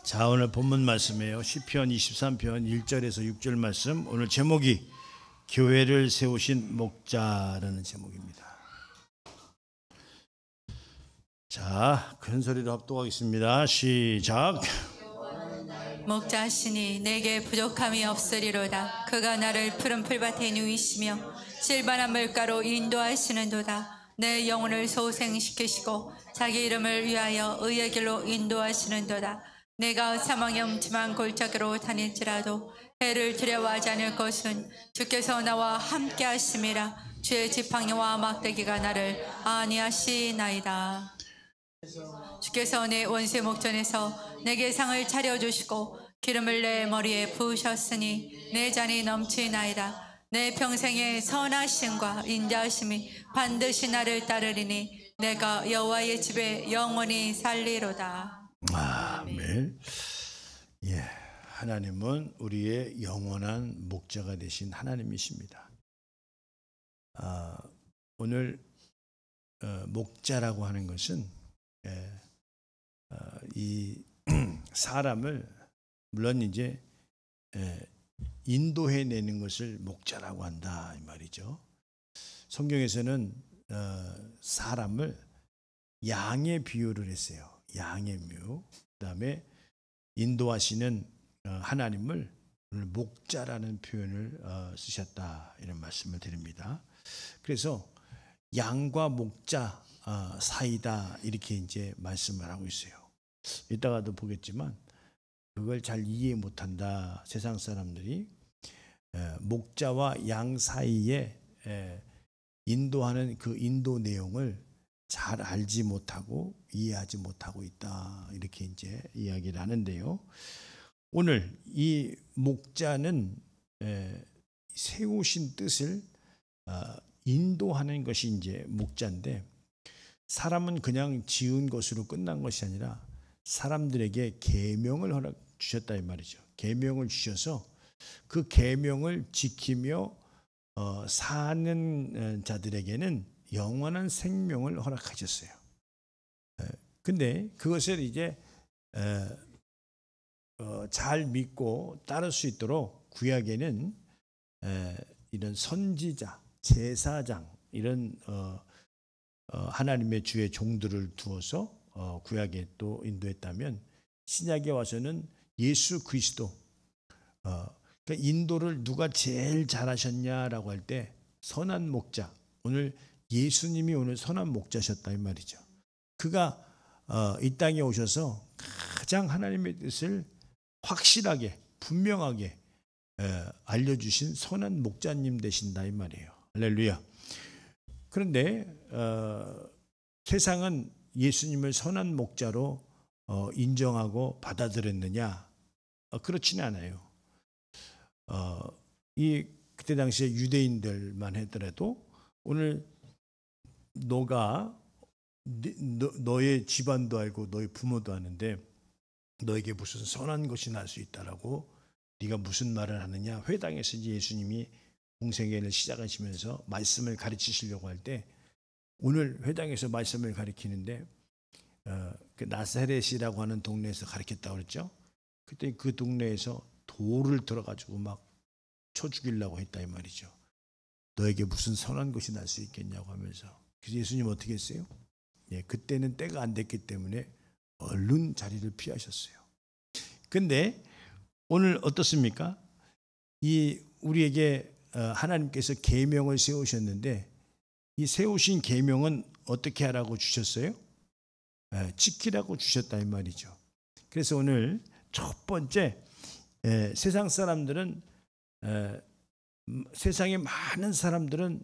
자, 오늘 본문 말씀이에요. 시편 23편 1절에서 6절 말씀. 오늘 제목이 교회를 세우신 목자라는 제목입니다. 자, 큰 소리로 합독하겠습니다. 시작. 목자시니 내게 부족함이 없으리로다. 그가 나를 푸른 풀밭에 누이시며 실바나 물가로 인도하시는도다. 내 영혼을 소생시키시고 자기 이름을 위하여 의의 길로 인도하시는도다. 내가 사망의 음침한 골짜기로 다닐지라도 해를 두려워하지 않을 것은 주께서 나와 함께 하심이라. 주의 지팡이와 막대기가 나를 안위하시나이다. 주께서 내 원수의 목전에서 내게 상을 차려주시고 기름을 내 머리에 부으셨으니 내 잔이 넘치나이다. 내 평생의 선하심과 인자하심이 반드시 나를 따르리니 내가 여호와의 집에 영원히 살리로다. 아멘. 예, 하나님은 우리의 영원한 목자가 되신 하나님이십니다. 오늘 목자라고 하는 것은 이 사람을 물론 이제 인도해내는 것을 목자라고 한다 이 말이죠. 성경에서는 사람을 양에 비유를 했어요. 양의 묘. 그다음에 인도하시는 하나님을 오늘 목자라는 표현을 쓰셨다 이런 말씀을 드립니다. 그래서 양과 목자 사이다 이렇게 이제 말씀을 하고 있어요. 이따가도 보겠지만 그걸 잘 이해 못한다. 세상 사람들이 목자와 양 사이에 인도하는 그 인도 내용을 잘 알지 못하고 이해하지 못하고 있다. 이렇게 이제 이야기를 하는데요. 오늘 이 목자는 세우신 뜻을 인도하는 것이 이제 목자인데 사람은 그냥 지은 것으로 끝난 것이 아니라 사람들에게 계명을 허락 주셨다 이 말이죠. 계명을 주셔서 그 계명을 지키며 사는 자들에게는 영원한 생명을 허락하셨어요. 근데 그것을 이제 잘 믿고 따를 수 있도록 구약에는 이런 선지자, 제사장 이런 하나님의 주의 종들을 두어서 구약에 또 인도했다면 신약에 와서는 예수 그리스도 그러니까 인도를 누가 제일 잘하셨냐라고 할 때 선한 목자, 오늘 예수님이 오늘 선한 목자셨다 이 말이죠. 그가 이 땅에 오셔서 가장 하나님의 뜻을 확실하게 분명하게 알려주신 선한 목자님 되신다 이 말이에요. 할렐루야. 그런데 세상은 예수님을 선한 목자로 인정하고 받아들였느냐? 그렇지는 않아요. 그때 당시에 유대인들만 하더라도 오늘 너가 너의 집안도 알고 너의 부모도 아는데 너에게 무슨 선한 것이 날 수 있다라고 네가 무슨 말을 하느냐? 회당에서 예수님이 공생애를 시작하시면서 말씀을 가르치시려고 할 때 오늘 회당에서 말씀을 가르치는데 그 나사렛이라고 하는 동네에서 가르쳤다고 그랬죠. 그때 그 동네에서 돌을 들어가지고 막 쳐 죽이려고 했다 이 말이죠. 너에게 무슨 선한 것이 날 수 있겠냐고 하면서. 그래서 예수님 어떻게 했어요? 예, 그때는 때가 안 됐기 때문에 얼른 자리를 피하셨어요. 근데 오늘 어떻습니까? 우리에게 하나님께서 계명을 세우셨는데 이 세우신 계명은 어떻게 하라고 주셨어요? 지키라고 주셨다 이 말이죠. 그래서 오늘 첫 번째 세상 사람들은 세상의 많은 사람들은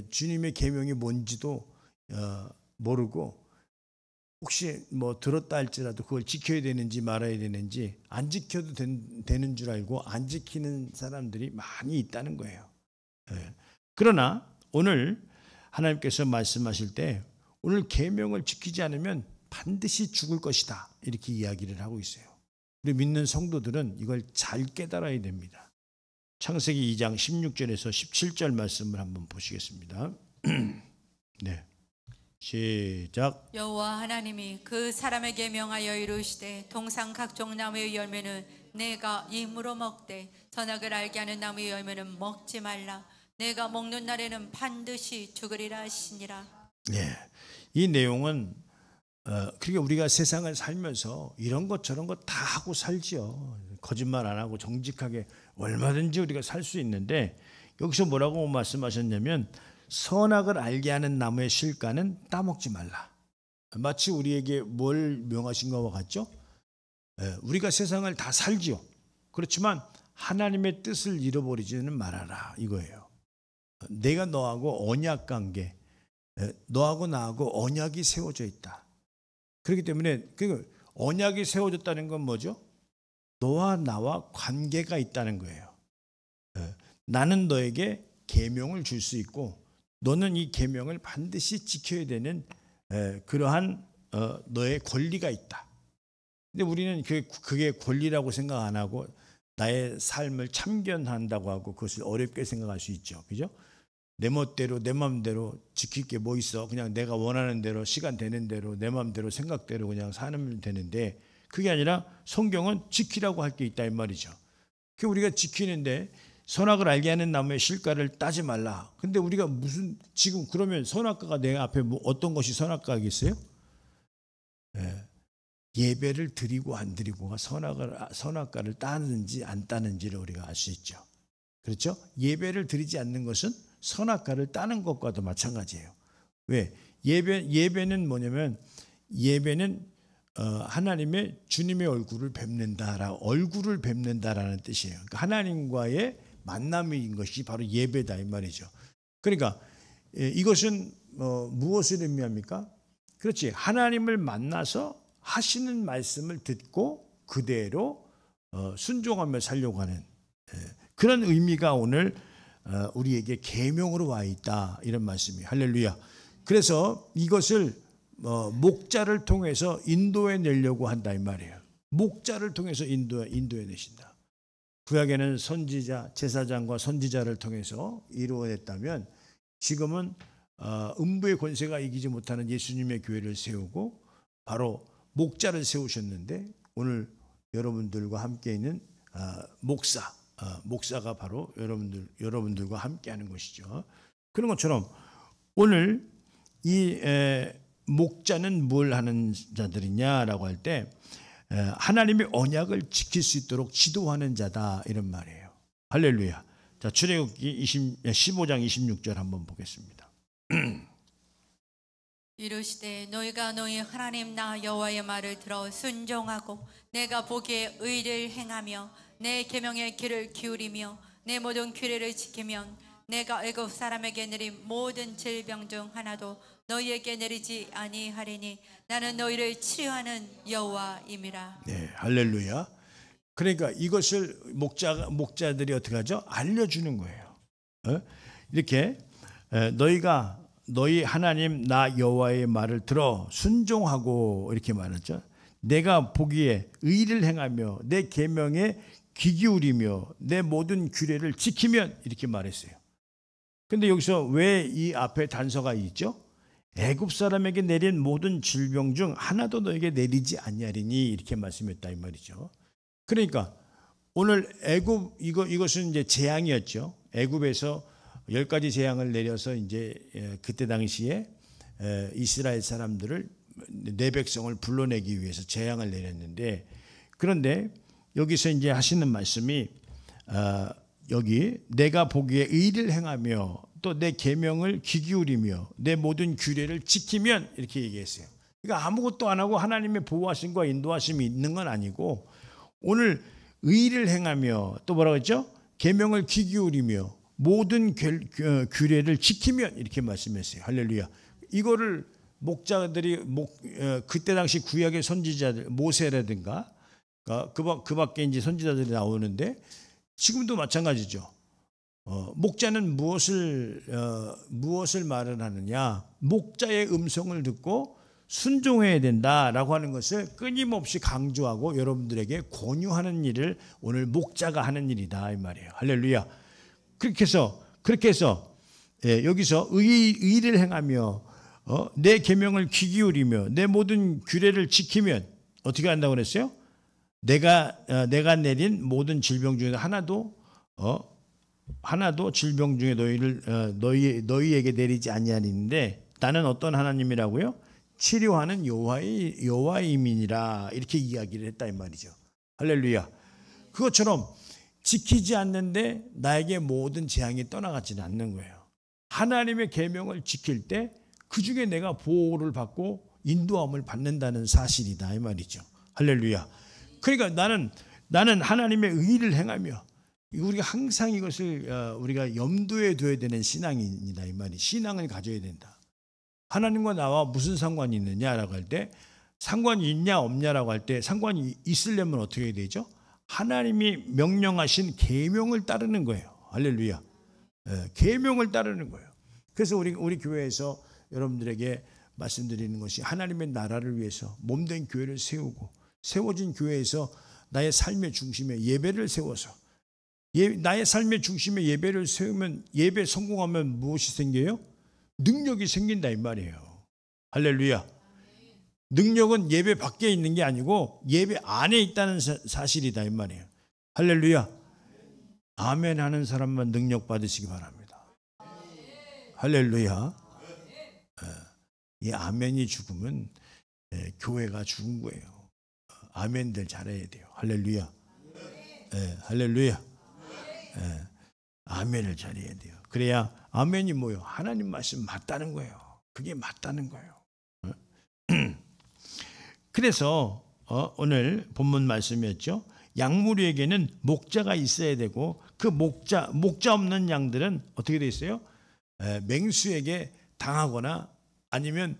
주님의 계명이 뭔지도 모르고 혹시 뭐 들었다 할지라도 그걸 지켜야 되는지 말아야 되는지 안 지켜도 되는 줄 알고 안 지키는 사람들이 많이 있다는 거예요. 그러나 오늘 하나님께서 말씀하실 때 오늘 계명을 지키지 않으면 반드시 죽을 것이다 이렇게 이야기를 하고 있어요. 우리 믿는 성도들은 이걸 잘 깨달아야 됩니다. 창세기 2장 16절에서 17절 말씀을 한번 보시겠습니다. 네. 시작. 여호와 하나님이 그 사람에게 명하여 이르시되 동산 각종 나무의 열매는 내가 임으로 먹되 선악을 알게 하는 나무의 열매는 먹지 말라. 내가 먹는 날에는 반드시 죽으리라 하시니라. 네, 이 내용은 그러니까 우리가 세상을 살면서 이런 것 저런 것 다 하고 살지요. 거짓말 안 하고 정직하게 얼마든지 우리가 살 수 있는데 여기서 뭐라고 말씀하셨냐면 선악을 알게 하는 나무의 실과는 따먹지 말라. 마치 우리에게 뭘 명하신 것과 같죠? 우리가 세상을 다 살지요. 그렇지만 하나님의 뜻을 잃어버리지는 말아라 이거예요. 내가 너하고 언약 관계, 너하고 나하고 언약이 세워져 있다. 그렇기 때문에 그 언약이 세워졌다는 건 뭐죠? 너와 나와 관계가 있다는 거예요. 나는 너에게 계명을 줄 수 있고 너는 이 계명을 반드시 지켜야 되는 그러한 너의 권리가 있다. 근데 우리는 그게 권리라고 생각 안 하고 나의 삶을 참견한다고 하고 그것을 어렵게 생각할 수 있죠. 그죠? 내 멋대로 내 마음대로 지킬 게 뭐 있어. 그냥 내가 원하는 대로 시간 되는 대로 내 마음대로 생각대로 그냥 사는 되는데 그게 아니라 성경은 지키라고 할 게 있다 이 말이죠. 그 우리가 지키는데 선악을 알게 하는 나무의 실과를 따지 말라. 근데 우리가 무슨 지금 그러면 선악과가 내 앞에 뭐 어떤 것이 선악과겠어요? 예배를 드리고 안 드리고가 선악과를 따는지 안 따는지를 우리가 알 수 있죠. 그렇죠? 예배를 드리지 않는 것은 선악과를 따는 것과도 마찬가지예요. 왜? 예배는 뭐냐면 예배는 하나님의 주님의 얼굴을 뵙는다라는 뜻이에요. 그러니까 하나님과의 만남인 것이 바로 예배다 이 말이죠. 그러니까 이것은 무엇을 의미합니까? 그렇지. 하나님을 만나서 하시는 말씀을 듣고 그대로 순종하며 살려고 하는 그런 의미가 오늘 우리에게 계명으로 와 있다 이런 말씀이에요. 할렐루야. 그래서 이것을 목자를 통해서 인도해 내려고 한다 이 말이에요. 목자를 통해서 인도해 내신다. 구약에는 선지자, 제사장과 선지자를 통해서 이루어냈다면 지금은 음부의 권세가 이기지 못하는 예수님의 교회를 세우고 바로 목자를 세우셨는데 오늘 여러분들과 함께 있는 목사가 바로 여러분들과 함께하는 것이죠. 그런 것처럼 오늘 이 목자는 뭘 하는 자들이냐라고 할 때 하나님의 언약을 지킬 수 있도록 지도하는 자다 이런 말이에요. 할렐루야. 자, 출애굽기 15장 26절 한번 보겠습니다. 이르시되 너희가 너희 하나님 나 여호와의 말을 들어 순종하고 내가 보기에 의를 행하며 내 계명의 귀를 기울이며 내 모든 규례를 지키면 내가 애굽 사람에게 내린 모든 질병 중 하나도 너희에게 내리지 아니하리니 나는 너희를 치료하는 여호와임이라. 네, 할렐루야. 그러니까 이것을 목자들이 어떻게 하죠? 알려주는 거예요. 이렇게 너희가 너희 하나님 나 여호와의 말을 들어 순종하고 이렇게 말했죠. 내가 보기에 의를 행하며 내 계명에 귀 기울이며 내 모든 규례를 지키면 이렇게 말했어요. 근데 여기서 왜 이 앞에 단서가 있죠? 애굽 사람에게 내린 모든 질병 중 하나도 너에게 내리지 아니하리니 이렇게 말씀했다 이 말이죠. 그러니까 오늘 애굽 이것은 이제 재앙이었죠. 애굽에서 10가지 재앙을 내려서 이제 그때 당시에 이스라엘 사람들을 내 백성을 불러내기 위해서 재앙을 내렸는데 그런데 여기서 이제 하시는 말씀이 여기 내가 보기에 의를 행하며 또 내 계명을 귀 기울이며 내 모든 규례를 지키면 이렇게 얘기했어요. 그러니까 아무것도 안 하고 하나님의 보호하심과 인도하심이 있는 건 아니고 오늘 의를 행하며 또 뭐라고 했죠? 계명을 귀 기울이며 모든 규례를 지키면 이렇게 말씀했어요. 할렐루야. 이거를 목자들이 그때 당시 구약의 선지자들 모세라든가 그 밖에 이제 선지자들이 나오는데 지금도 마찬가지죠. 목자는 무엇을 말을 하느냐? 목자의 음성을 듣고 순종해야 된다라고 하는 것을 끊임없이 강조하고 여러분들에게 권유하는 일을 오늘 목자가 하는 일이다 이 말이에요. 할렐루야. 그렇게 해서 여기서 의를 행하며 내 계명을 귀 기울이며 내 모든 규례를 지키면 어떻게 한다고 그랬어요? 내가 내린 모든 질병 중에 하나도 질병 중에 너희에게 내리지 아니하리는데 나는 어떤 하나님이라고요? 치료하는 여호와이민이라 이렇게 이야기를 했다 이 말이죠. 할렐루야. 그것처럼 지키지 않는데 나에게 모든 재앙이 떠나가지는 않는 거예요. 하나님의 계명을 지킬 때 그중에 내가 보호를 받고 인도함을 받는다는 사실이다 이 말이죠. 할렐루야. 그러니까 나는 하나님의 의를 행하며 우리가 항상 이것을 우리가 염두에 둬야 되는 신앙입니다 이 말이. 신앙을 가져야 된다. 하나님과 나와 무슨 상관이 있느냐라고 할 때 상관이 있냐 없냐라고 할 때 상관이 있으려면 어떻게 해야 되죠? 하나님이 명령하신 계명을 따르는 거예요. 할렐루야. 계명을 따르는 거예요. 그래서 우리 교회에서 여러분들에게 말씀드리는 것이 하나님의 나라를 위해서 몸된 교회를 세우고 세워진 교회에서 나의 삶의 중심에 예배를 세워서 나의 삶의 중심에 예배를 세우면 예배 성공하면 무엇이 생겨요? 능력이 생긴다 이 말이에요. 할렐루야. 능력은 예배 밖에 있는 게 아니고 예배 안에 있다는 사실이다 이 말이에요. 할렐루야. 아멘 하는 사람만 능력 받으시기 바랍니다. 할렐루야. 이 아멘이 죽으면 교회가 죽은 거예요. 아멘들 잘해야 돼요. 할렐루야. 할렐루야. 아멘을 잘해야 돼요. 그래야 아멘이 뭐예요? 하나님 말씀 맞다는 거예요. 그게 맞다는 거예요. 그래서 오늘 본문 말씀이었죠. 양무리에게는 목자가 있어야 되고 그 목자 없는 양들은 어떻게 돼 있어요? 맹수에게 당하거나 아니면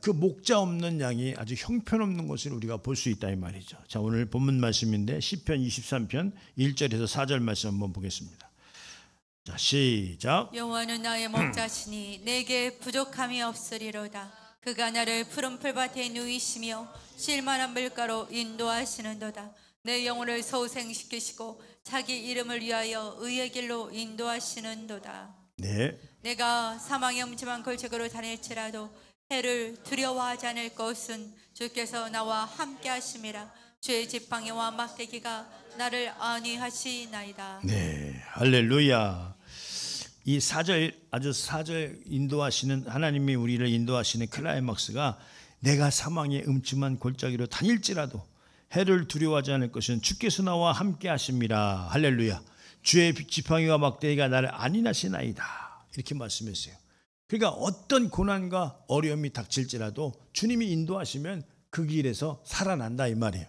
그 목자 없는 양이 아주 형편없는 것을 우리가 볼 수 있다 이 말이죠. 자, 오늘 본문 말씀인데 시편 23편 1절에서 4절 말씀 한번 보겠습니다. 자, 시작. 여호와는 나의 목자시니 내게 부족함이 없으리로다. 그가 나를 푸른 풀밭에 누이시며 쉴만한 물가로 인도하시는도다. 내 영혼을 소생시키시고 자기 이름을 위하여 의의 길로 인도하시는도다. 네. 내가 사망의 음침한 골짜기로 다닐지라도 해를 두려워하지 않을 것은 주께서 나와 함께 하심이라. 주의 지팡이와 막대기가 나를 안위하시나이다. 네, 할렐루야. 이 4절 인도하시는 하나님이 우리를 인도하시는 클라이막스가 내가 사망의 음침한 골짜기로 다닐지라도 해를 두려워하지 않을 것은 주께서 나와 함께 하심이라. 할렐루야. 주의 지팡이와 막대기가 나를 안위하시나이다. 이렇게 말씀했어요. 그러니까 어떤 고난과 어려움이 닥칠지라도 주님이 인도하시면 그 길에서 살아난다 이 말이에요.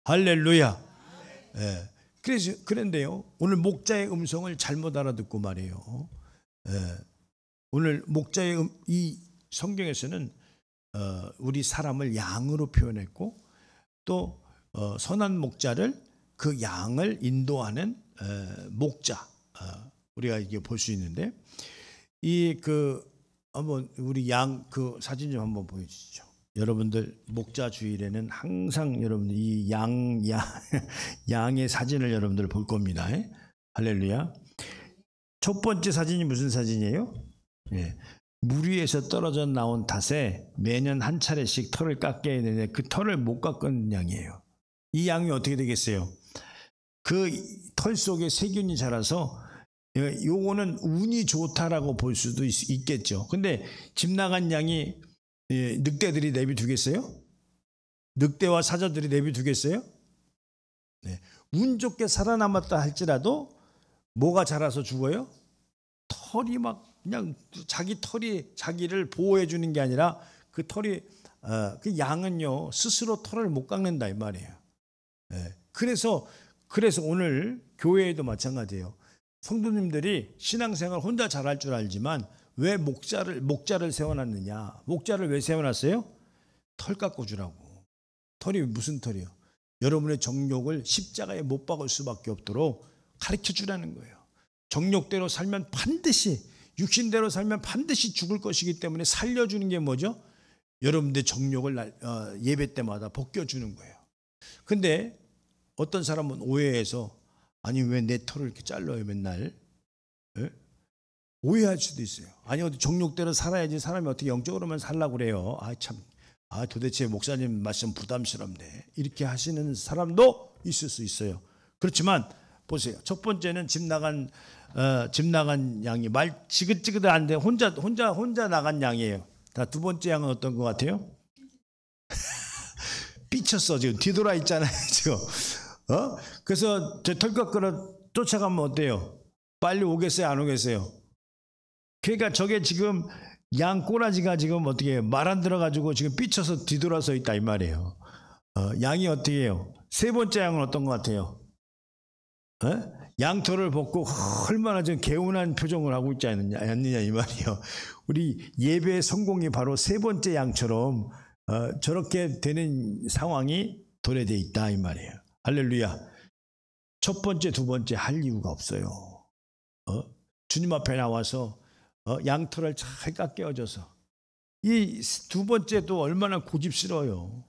할렐루야. 그런데요, 오늘 목자의 음성을 잘못 알아듣고 말이에요. 오늘 목자의 이 성경에서는 우리 사람을 양으로 표현했고 또 선한 목자를 그 양을 인도하는 목자 우리가 이게 볼 수 있는데 한번 우리 양 그 사진 좀 한번 보여주시죠. 여러분들 목자 주일에는 항상 여러분들 이 양의 사진을 여러분들 볼 겁니다. 할렐루야. 첫 번째 사진이 무슨 사진이에요? 물 위에서 떨어져 나온 탓에 매년 한 차례씩 털을 깎게 되는데 그 털을 못 깎은 양이에요. 이 양이 어떻게 되겠어요? 그 털 속에 세균이 자라서 요거는 운이 좋다라고 볼 수도 있겠죠. 근데 집 나간 양이 늑대들이 내비두겠어요? 늑대와 사자들이 내비두겠어요? 운 좋게 살아남았다 할지라도 뭐가 자라서 죽어요? 털이 막 그냥 자기 털이 자기를 보호해 주는 게 아니라 그 털이 그 양은요 스스로 털을 못 깎는다 이 말이에요. 그래서 오늘 교회에도 마찬가지예요. 성도님들이 신앙생활 혼자 잘할 줄 알지만 왜 목자를 세워놨느냐? 목자를 왜 세워놨어요? 털 깎아주라고. 털이 무슨 털이요? 여러분의 정욕을 십자가에 못 박을 수밖에 없도록 가르쳐주라는 거예요. 정욕대로 살면 반드시, 육신대로 살면 반드시 죽을 것이기 때문에 살려주는 게 뭐죠? 여러분들의 정욕을 예배 때마다 벗겨주는 거예요. 근데 어떤 사람은 오해해서 아니 왜 내 털을 이렇게 잘라요 맨날? 오해할 수도 있어요. 아니 어디 정욕대로 살아야지 사람이 어떻게 영적으로만 살라고 그래요. 도대체 목사님 말씀 부담스럽네. 이렇게 하시는 사람도 있을 수 있어요. 그렇지만 보세요. 첫 번째는 집 나간 양이 말 지긋지긋 안 돼. 혼자 나간 양이에요. 두 번째 양은 어떤 것 같아요? 삐쳤어. 지금 뒤돌아 있잖아요. 지금. 그래서 저 털것 끌어 쫓아가면 어때요? 빨리 오겠어요? 안 오겠어요? 그러니까 저게 지금 양 꼬라지가 지금 어떻게 말 안 들어가지고 지금 삐쳐서 뒤돌아서 있다 이 말이에요. 양이 어떻게 해요? 세 번째 양은 어떤 것 같아요? 양털을 벗고 얼마나 좀 개운한 표정을 하고 있지 않느냐 이 말이에요. 우리 예배의 성공이 바로 세 번째 양처럼 저렇게 되는 상황이 도래되어 있다 이 말이에요. 할렐루야. 첫 번째, 두 번째 할 이유가 없어요. 주님 앞에 나와서 양털을 잘 깎여줘서 이 두 번째도 얼마나 고집스러워요.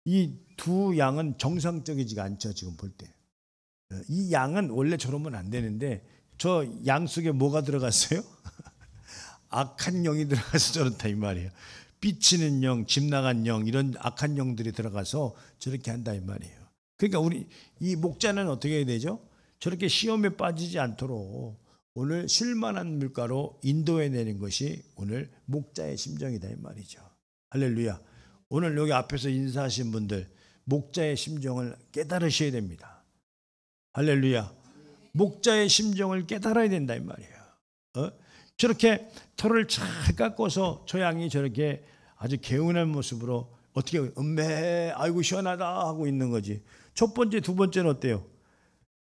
이 두 양은 정상적이지가 않죠. 지금 볼 때. 이 양은 원래 저러면 안 되는데 저 양 속에 뭐가 들어갔어요? 악한 영이 들어가서 저렇다 이 말이에요. 삐치는 영, 집 나간 영 이런 악한 영들이 들어가서 저렇게 한다 이 말이에요. 그러니까 우리 이 목자는 어떻게 해야 되죠? 저렇게 시험에 빠지지 않도록 오늘 쉴만한 물가로 인도해내는 것이 오늘 목자의 심정이다 이 말이죠. 할렐루야. 오늘 여기 앞에서 인사하신 분들 목자의 심정을 깨달으셔야 됩니다. 할렐루야. 목자의 심정을 깨달아야 된다 이 말이에요. 저렇게 털을 잘 깎아서 저 양이 저렇게 아주 개운한 모습으로 어떻게 아이고 시원하다 하고 있는 거지. 첫 번째, 두 번째는 어때요?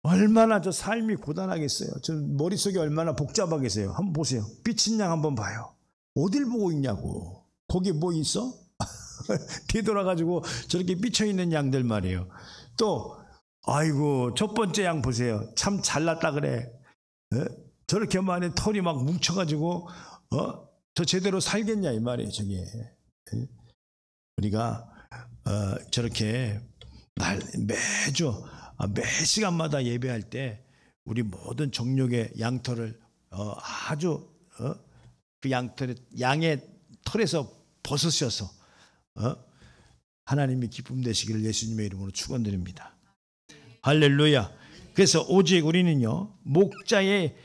얼마나 저 삶이 고단하겠어요. 저 머릿속이 얼마나 복잡하겠어요. 한번 보세요. 삐친 양 한번 봐요. 어딜 보고 있냐고. 거기 뭐 있어? 뒤돌아가지고 저렇게 삐쳐있는 양들 말이에요. 또 아이고 첫 번째 양 보세요. 참 잘났다 그래. 저렇게 만에 털이 막 뭉쳐가지고 저 제대로 살겠냐 이 말이에요. 저게. 우리가 저렇게 매주 매 시간마다 예배할 때 우리 모든 정욕의 양털을 아주 그 양의 털에서 벗으셔서 하나님이 기쁨 되시기를 예수님의 이름으로 축원드립니다. 할렐루야. 그래서 오직 우리는요 목자의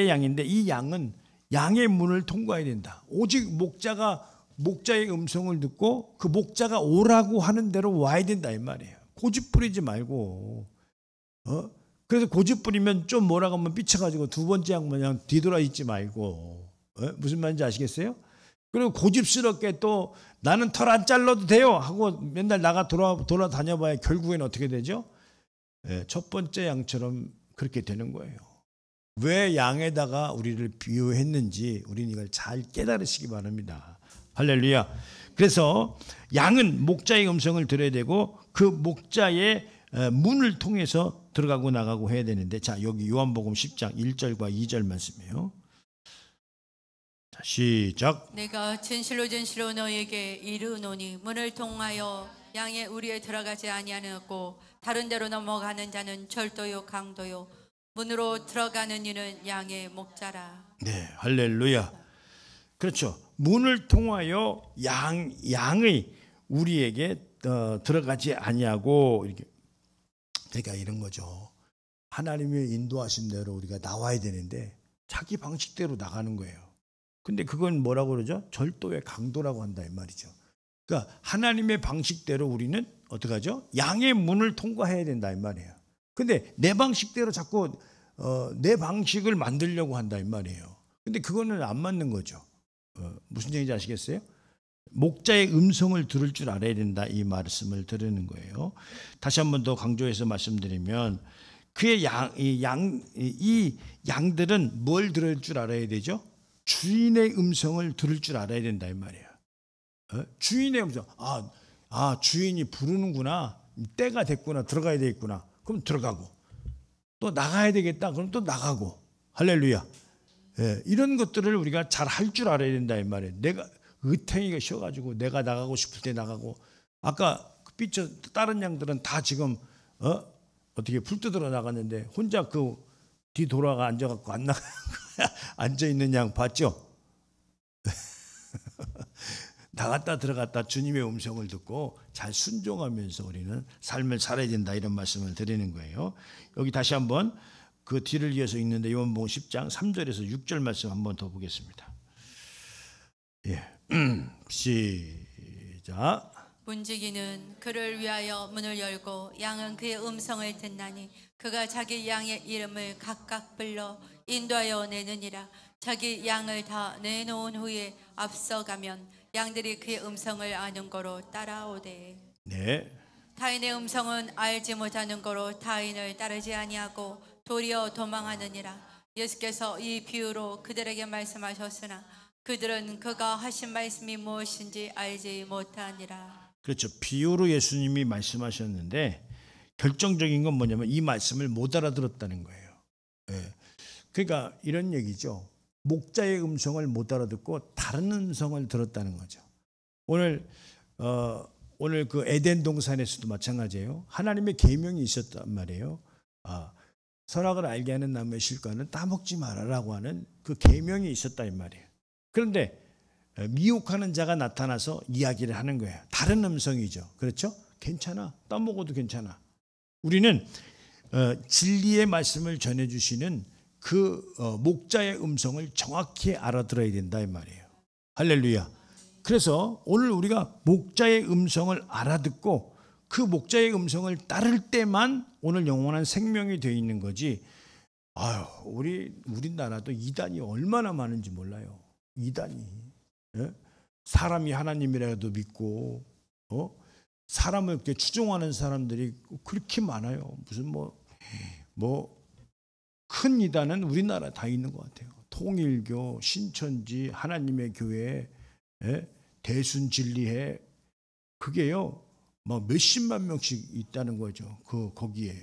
양인데 이 양은 양의 문을 통과해야 된다. 오직 목자의 음성을 듣고 그 목자가 오라고 하는 대로 와야 된다 이 말이에요. 고집 부리지 말고 그래서 고집 부리면 좀 뭐라고 하면 삐쳐가지고 두 번째 양 그냥 뒤돌아 있지 말고 무슨 말인지 아시겠어요? 그리고 고집스럽게 또 나는 털 안 잘라도 돼요 하고 맨날 돌아다녀봐야 결국엔 어떻게 되죠? 첫 번째 양처럼 그렇게 되는 거예요. 왜 양에다가 우리를 비유했는지 우리는 이걸 잘 깨달으시기 바랍니다. 할렐루야. 그래서 양은 목자의 음성을 들어야 되고 그 목자의 문을 통해서 들어가고 나가고 해야 되는데 자 여기 요한복음 10장 1절과 2절 말씀이에요. 자, 시작. 내가 진실로 진실로 너에게 이르노니 문을 통하여 양의 우리에 들어가지 아니하였고 다른 데로 넘어가는 자는 절도요 강도요 문으로 들어가는 이는 양의 목자라. 네, 할렐루야. 그렇죠. 문을 통하여 양의 우리에게 들어가지 아니하고 이렇게 그러니까 이런 거죠. 하나님의 인도하신 대로 우리가 나와야 되는데 자기 방식대로 나가는 거예요. 근데 그건 뭐라고 그러죠? 절도의 강도라고 한다 이 말이죠. 그러니까 하나님의 방식대로 우리는 어떻게 하죠? 양의 문을 통과해야 된다 이 말이에요. 근데 내 방식대로 자꾸 내 방식을 만들려고 한다 이 말이에요. 근데 그거는 안 맞는 거죠. 무슨 얘기인지 아시겠어요? 목자의 음성을 들을 줄 알아야 된다 이 말씀을 들으는 거예요. 다시 한 번 더 강조해서 말씀드리면 그의 이 양들은 뭘 들을 줄 알아야 되죠? 주인의 음성을 들을 줄 알아야 된다 이 말이에요. 주인의 음성. 주인이 부르는구나. 때가 됐구나. 들어가야 되겠구나. 그럼 들어가고 또 나가야 되겠다. 그럼 또 나가고. 할렐루야. 이런 것들을 우리가 잘 할 줄 알아야 된다 이 말이에요. 내가 의탱이가 쉬어가지고 내가 나가고 싶을 때 나가고 아까 삐쳐 다른 양들은 다 지금 어떻게 불 뜯으러 나갔는데 혼자 그 뒤 돌아가 앉아갖고 안 나가 앉아 있는 양 봤죠? 나갔다 들어갔다 주님의 음성을 듣고 잘 순종하면서 우리는 삶을 살아야 된다, 이런 말씀을 드리는 거예요. 여기 다시 한번 그 뒤를 이어서 읽는데 요한복음 10장 3절에서 6절 말씀 한번 더 보겠습니다. 예. 시작. 문지기는 그를 위하여 문을 열고 양은 그의 음성을 듣나니 그가 자기 양의 이름을 각각 불러 인도하여 내느니라. 자기 양을 다 내놓은 후에 앞서가면 양들이 그의 음성을 아는 거로 따라오되. 네. 타인의 음성은 알지 못하는 거로 타인을 따르지 아니하고 도리어 도망하느니라. 예수께서 이 비유로 그들에게 말씀하셨으나 그들은 그가 하신 말씀이 무엇인지 알지 못하니라. 그렇죠. 비유로 예수님이 말씀하셨는데 결정적인 건 뭐냐면 이 말씀을 못 알아들었다는 거예요. 예. 그러니까 이런 얘기죠. 목자의 음성을 못 알아듣고 다른 음성을 들었다는 거죠. 오늘 그 에덴 동산에서도 마찬가지예요. 하나님의 계명이 있었단 말이에요. 선악을 알게 하는 나무의 실과는 따먹지 말아라고 하는 그 계명이 있었다 이 말이에요. 그런데 미혹하는 자가 나타나서 이야기를 하는 거예요. 다른 음성이죠. 그렇죠? 괜찮아. 따먹어도 괜찮아. 우리는 진리의 말씀을 전해주시는 그 목자의 음성을 정확히 알아들어야 된다 이 말이에요. 할렐루야. 그래서 오늘 우리가 목자의 음성을 알아듣고 그 목자의 음성을 따를 때만 오늘 영원한 생명이 되어 있는 거지. 우리나라도 이단이 얼마나 많은지 몰라요. 이단이. 예? 사람이 하나님이라도 믿고 사람을 이렇게 추종하는 사람들이 그렇게 많아요. 무슨 큰 이단은 우리나라 다 있는 것 같아요. 통일교, 신천지, 하나님의 교회, 대순진리회, 그게요 막 몇십만 명씩 있다는 거죠. 거기에.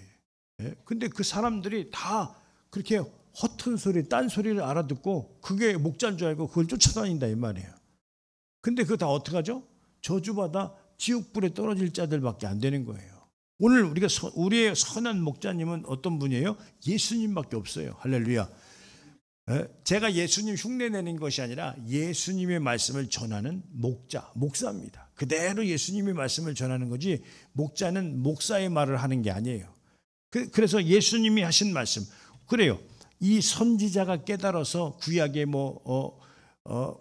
근데 그 사람들이 다 그렇게 허튼 소리, 딴 소리를 알아듣고 그게 목자인 줄 알고 그걸 쫓아다닌다 이 말이에요. 근데 그거 다 어떡하죠? 저주받아 지옥불에 떨어질 자들밖에 안 되는 거예요. 오늘 우리의 선한 목자님은 어떤 분이에요? 예수님밖에 없어요. 할렐루야. 제가 예수님 흉내내는 것이 아니라 예수님의 말씀을 전하는 목사입니다. 그대로 예수님의 말씀을 전하는 거지 목자는 목사의 말을 하는 게 아니에요. 그래서 예수님이 하신 말씀, 그래요. 이 선지자가 깨달아서 구약에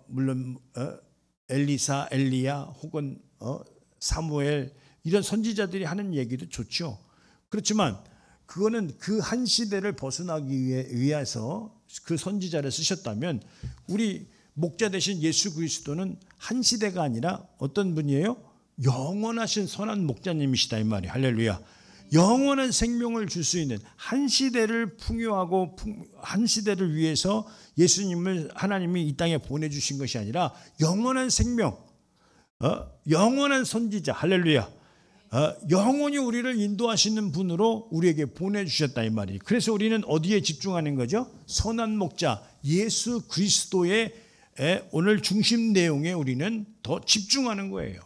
물론 엘리사, 엘리야 혹은 사무엘 이런 선지자들이 하는 얘기도 좋죠. 그렇지만 그거는 그 한 시대를 벗어나기 위해서 그 선지자를 쓰셨다면 우리 목자 되신 예수 그리스도는 한 시대가 아니라 어떤 분이에요? 영원하신 선한 목자님이시다 이 말이에요. 할렐루야. 영원한 생명을 줄 수 있는 한 시대를 풍요하고 한 시대를 위해서 예수님을 하나님이 이 땅에 보내주신 것이 아니라 영원한 생명, 영원한 선지자, 할렐루야. 영원히 우리를 인도하시는 분으로 우리에게 보내주셨다 이 말이에요. 그래서 우리는 어디에 집중하는 거죠? 선한 목자 예수 그리스도의 오늘 중심 내용에 우리는 더 집중하는 거예요.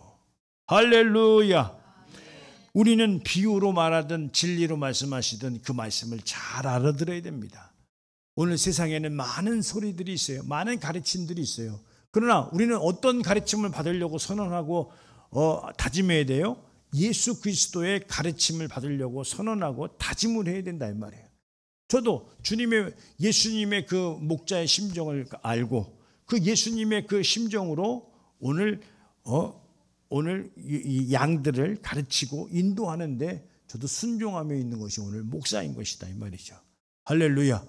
할렐루야. 우리는 비유로 말하든 진리로 말씀하시든 그 말씀을 잘 알아들어야 됩니다. 오늘 세상에는 많은 소리들이 있어요. 많은 가르침들이 있어요. 그러나 우리는 어떤 가르침을 받으려고 선언하고 다짐해야 돼요? 예수 그리스도의 가르침을 받으려고 선언하고 다짐을 해야 된다 이 말이에요. 저도 예수님의 그 목자의 심정을 알고 그 예수님의 그 심정으로 오늘 이 양들을 가르치고 인도하는데 저도 순종하며 있는 것이 오늘 목사인 것이다 이 말이죠. 할렐루야.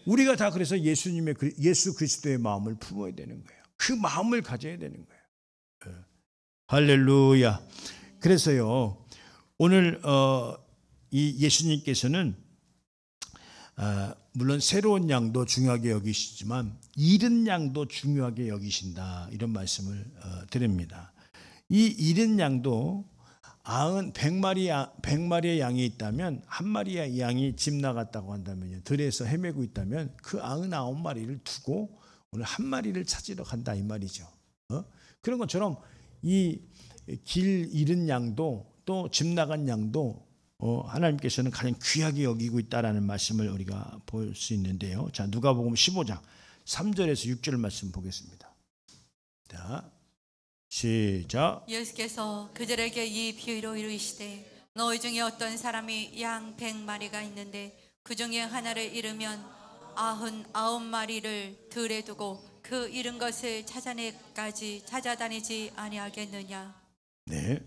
우리가 다 그래서 예수 그리스도의 마음을 품어야 되는 거예요. 그 마음을 가져야 되는 거예요. 할렐루야. 그래서요 오늘 이 예수님께서는 물론 새로운 양도 중요하게 여기시지만 잃은 양도 중요하게 여기신다 이런 말씀을 드립니다. 이 잃은 양도 100마리의 양이 있다면 한 마리의 양이 집 나갔다고 한다면요, 들에서 헤매고 있다면 그 99마리를 두고 오늘 한 마리를 찾으러 간다 이 말이죠. 그런 것처럼 이 길 잃은 양도 또 집 나간 양도 하나님께서는 가장 귀하게 여기고 있다라는 말씀을 우리가 볼 수 있는데요. 자, 누가복음 15장 3절에서 6절 말씀 보겠습니다. 자, 시작. 예수께서 그들에게 이 비유로 이르시되 너희 중에 어떤 사람이 양 100마리가 있는데 그 중에 하나를 잃으면 99마리를 들에 두고 그 잃은 것을 찾아내까지 찾아다니지 아니하겠느냐. 네.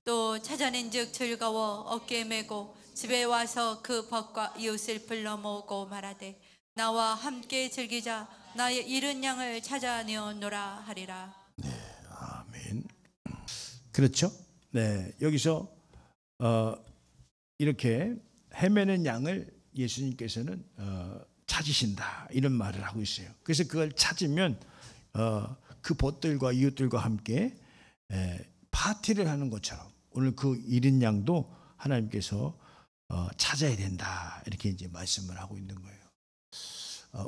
또 찾아낸즉 즐거워 어깨에 메고 집에 와서 그 벗과 이웃을 불러 모으고 말하되 나와 함께 즐기자 나의 잃은 양을 찾아내었노라 하리라. 아멘. 그렇죠? 네, 여기서 이렇게 헤매는 양을 예수님께서는 찾으신다 이런 말을 하고 있어요. 그래서 그걸 찾으면 그 벗들과 이웃들과 함께 파티를 하는 것처럼 오늘 그 잃은 양도 하나님께서 찾아야 된다 이렇게 이제 말씀을 하고 있는 거예요.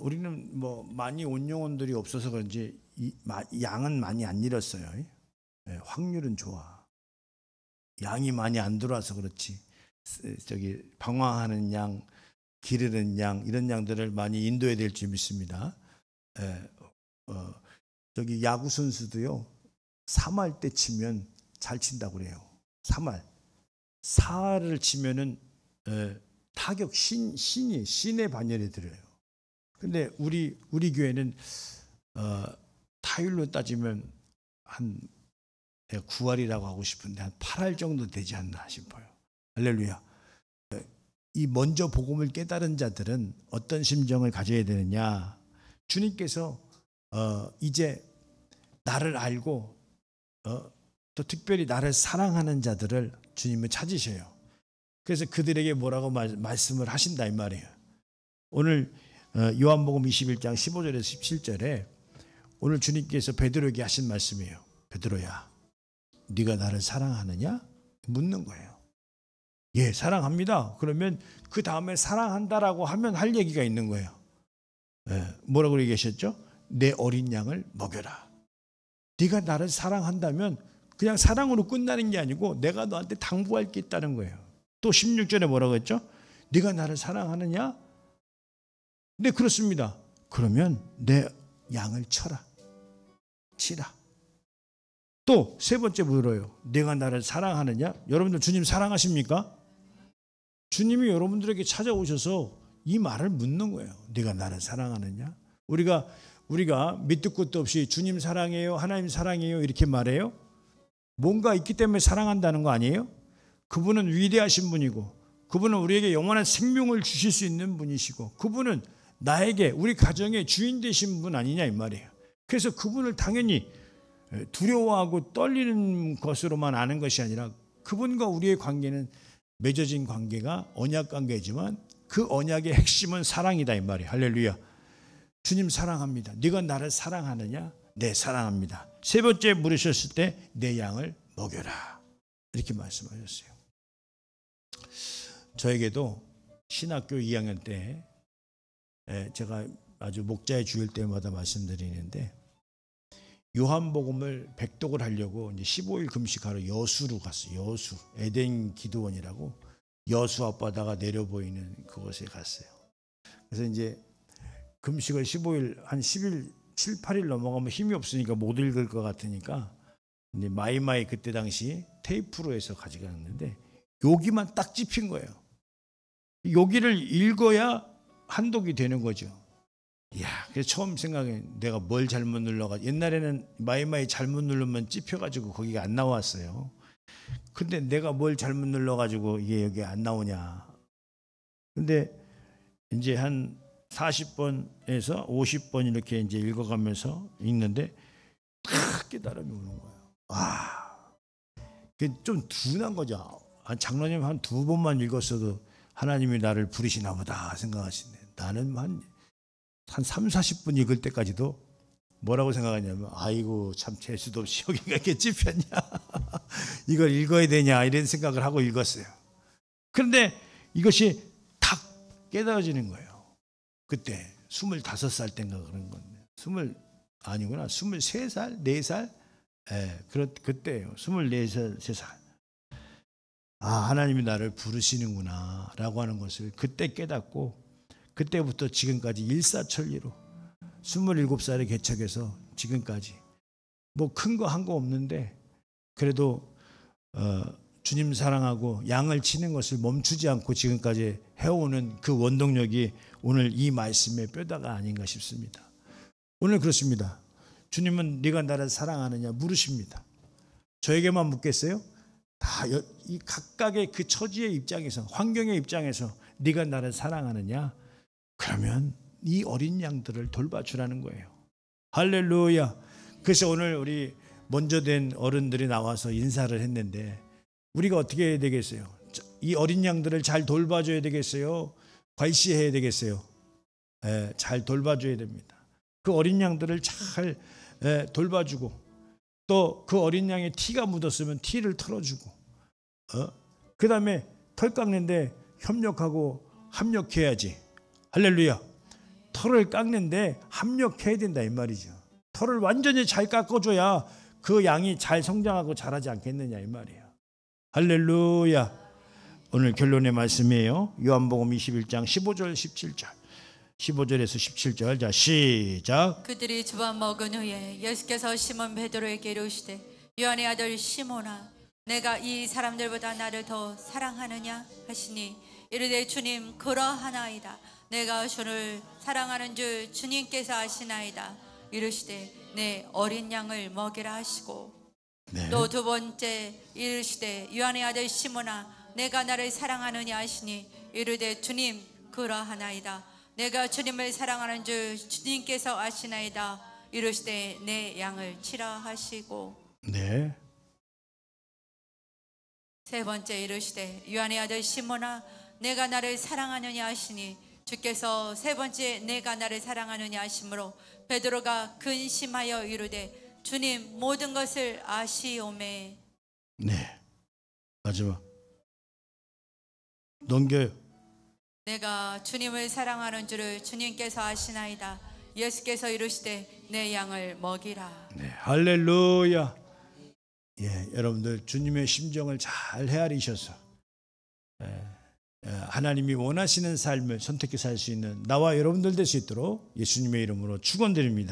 우리는 뭐 많이 온 영혼들이 없어서 그런지 양은 많이 안 잃었어요. 확률은 좋아. 양이 많이 안 들어와서 그렇지. 저기 방황하는 양, 기르는 양 이런 양들을 많이 인도해야 될 줄 믿습니다. 저기 야구 선수도요 3할 때 치면 잘 친다고 그래요. 3할 4할을 치면은 타격 신의 반열에 들어요. 근데 우리 교회는 타율로 따지면 한 9할이라고 하고 싶은데 한 8할 정도 되지 않나 싶어요. 할렐루야. 이 먼저 복음을 깨달은 자들은 어떤 심정을 가져야 되느냐. 주님께서 이제 나를 알고 또 특별히 나를 사랑하는 자들을 주님은 찾으셔요. 그래서 그들에게 뭐라고 말씀을 하신다 이 말이에요. 오늘 요한복음 21장 15절에서 17절에 오늘 주님께서 베드로에게 하신 말씀이에요. 베드로야, 네가 나를 사랑하느냐? 묻는 거예요. 예, 사랑합니다. 그러면 그 다음에 사랑한다라고 하면 할 얘기가 있는 거예요. 뭐라고 얘기하셨죠? 내 어린 양을 먹여라. 네가 나를 사랑한다면 그냥 사랑으로 끝나는 게 아니고 내가 너한테 당부할 게 있다는 거예요. 또 16절에 뭐라고 했죠? 네가 나를 사랑하느냐? 네, 그렇습니다. 그러면 내 양을 치라. 또 세 번째 물어요. 내가 나를 사랑하느냐? 여러분들 주님 사랑하십니까? 주님이 여러분들에게 찾아오셔서 이 말을 묻는 거예요. 네가 나를 사랑하느냐? 우리가 밑도 끝도 없이 주님 사랑해요, 하나님 사랑해요 이렇게 말해요. 뭔가 있기 때문에 사랑한다는 거 아니에요? 그분은 위대하신 분이고 그분은 우리에게 영원한 생명을 주실 수 있는 분이시고 그분은 나에게 우리 가정의 주인 되신 분 아니냐 이 말이에요. 그래서 그분을 당연히 두려워하고 떨리는 것으로만 아는 것이 아니라 그분과 우리의 관계는 맺어진 관계가 언약 관계지만 그 언약의 핵심은 사랑이다 이 말이에요. 할렐루야. 주님 사랑합니다. 네가 나를 사랑하느냐? 네, 사랑합니다. 세 번째 물으셨을 때 내 양을 먹여라 이렇게 말씀하셨어요. 저에게도 신학교 2학년 때 제가 아주 목자의 주일 때마다 말씀드리는데 요한복음을 백독을 하려고 이제 15일 금식하러 여수로 갔어요. 여수 에덴 기도원이라고 여수 앞바다가 내려 보이는 그곳에 갔어요. 그래서 이제 금식을 15일 한 10일 7, 8일 넘어가면 힘이 없으니까 못 읽을 것 같으니까 이제 마이마이 그때 당시 테이프로 해서 가져갔는데 여기만 딱 찝힌 거예요. 여기를 읽어야 한독이 되는 거죠. 이야, 그래서 처음 생각해 내가 뭘 잘못 눌러가지고 옛날에는 마이마이 잘못 누르면 찝혀가지고 거기가 안 나왔어요. 근데 내가 뭘 잘못 눌러가지고 이게 여기 안 나오냐. 근데 이제 한 40번에서 50번 이렇게 이제 읽어가면서 읽는데 탁 깨달음이 오는 거예요. 와, 그게 좀 둔한 거죠. 장로님 한 2번만 읽었어도 하나님이 나를 부르시나 보다 생각하시네. 나는 한 3, 40분 읽을 때까지도 뭐라고 생각하냐면 아이고 참 재수도 없이 여기가 이렇게 찝혔냐 이걸 읽어야 되냐 이런 생각을 하고 읽었어요. 그런데 이것이 탁 깨달아지는 거예요. 그때 25살 때인가 그런 건데 23살, 4살? 그때예요. 24살, 3살. 하나님이 나를 부르시는구나 라고 하는 것을 그때 깨닫고, 그때부터 지금까지 일사천리로 27살에 개척해서 지금까지 뭐 큰 거 한 거 없는데, 그래도 주님 사랑하고 양을 치는 것을 멈추지 않고 지금까지 해오는 그 원동력이 오늘 이 말씀의 뼈다가 아닌가 싶습니다. 오늘 그렇습니다. 주님은 네가 나를 사랑하느냐 물으십니다. 저에게만 묻겠어요? 다 이 각각의 그 처지의 입장에서, 환경의 입장에서 네가 나를 사랑하느냐? 그러면 이 어린 양들을 돌봐주라는 거예요. 할렐루야. 그래서 오늘 우리 먼저 된 어른들이 나와서 인사를 했는데, 우리가 어떻게 해야 되겠어요? 이 어린 양들을 잘 돌봐줘야 되겠어요? 관시해야 되겠어요? 잘 돌봐줘야 됩니다. 그 어린 양들을 잘 돌봐주고, 또 그 어린 양의 티가 묻었으면 티를 털어주고, 그 다음에 털 깎는데 협력하고 합력해야지. 할렐루야. 털을 깎는데 합력해야 된다 이 말이죠. 털을 완전히 잘 깎아줘야 그 양이 잘 성장하고 자라지 않겠느냐 이 말이에요. 할렐루야. 오늘 결론의 말씀이에요. 요한복음 21장 15절 17절 15절에서 17절. 자, 시작. 그들이 두번 먹은 후에 예수께서 시몬 베드로에게 이르시되, 요한의 아들 시몬아, 내가 이 사람들보다 나를 더 사랑하느냐 하시니, 이르되 주님 그러하나이다. 내가 주를 사랑하는 줄 주님께서 아시나이다. 이르시되 내 어린 양을 먹이라 하시고, 또 두 번째 이르시되, 요한의 아들 시몬아, 내가 나를 사랑하느냐 하시니, 이르되 주님 그러하나이다. 내가 주님을 사랑하는 줄 주님께서 아시나이다. 이르시되 내 양을 치라 하시고, 네. 세 번째 이르시되, 요한의 아들 시몬아, 내가 나를 사랑하느냐 하시니, 주께서 세 번째 내가 나를 사랑하느냐 하심으로 베드로가 근심하여 이르되, 주님 모든 것을 아시오매. 네. 마지막 넘겨요. 내가 주님을 사랑하는 줄을 주님께서 아시나이다. 예수께서 이르시되 내 양을 먹이라. 네. 할렐루야. 여러분들 주님의 심정을 잘 헤아리셔서 하나님이 원하시는 삶을 선택해 살 수 있는 나와 여러분들 될 수 있도록 예수님의 이름으로 축원드립니다.